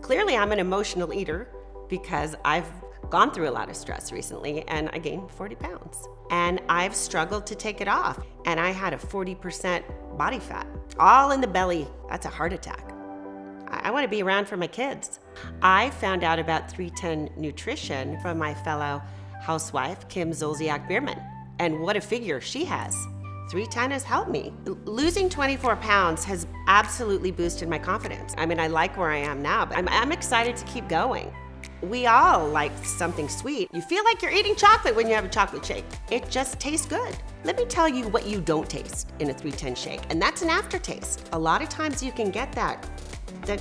Clearly, I'm an emotional eater because I've gone through a lot of stress recently and I gained 40 pounds. And I've struggled to take it off. And I had a 40% body fat, all in the belly. That's a heart attack. I want to be around for my kids. I found out about 310 nutrition from my fellow housewife, Kim Zolciak-Bierman. And what a figure she has. 310 has helped me. Losing 24 pounds has absolutely boosted my confidence. I mean, I like where I am now, but I'm excited to keep going. We all like something sweet. You feel like you're eating chocolate when you have a chocolate shake. It just tastes good. Let me tell you what you don't taste in a 310 shake, and that's an aftertaste. A lot of times you can get that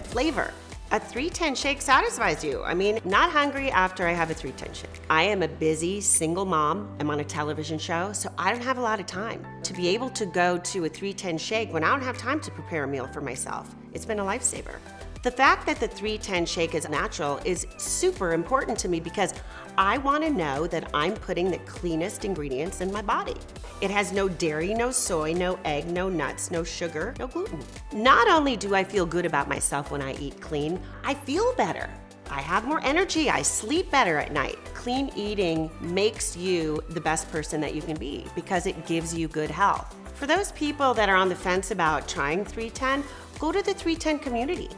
flavor. A 310 shake satisfies you. I mean, not hungry after I have a 310 shake. I am a busy single mom. I'm on a television show, so I don't have a lot of time. To be able to go to a 310 shake when I don't have time to prepare a meal for myself, it's been a lifesaver. The fact that the 310 shake is natural is super important to me because I want to know that I'm putting the cleanest ingredients in my body. It has no dairy, no soy, no egg, no nuts, no sugar, no gluten. Not only do I feel good about myself when I eat clean, I feel better. I have more energy, I sleep better at night. Clean eating makes you the best person that you can be because it gives you good health. For those people that are on the fence about trying 310, go to the 310 community.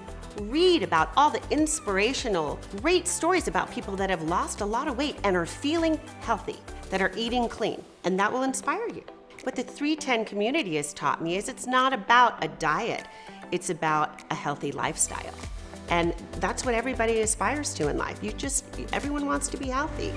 Read about all the inspirational, great stories about people that have lost a lot of weight and are feeling healthy, that are eating clean, and that will inspire you. What the 310 community has taught me is it's not about a diet, it's about a healthy lifestyle. And that's what everybody aspires to in life. Everyone wants to be healthy.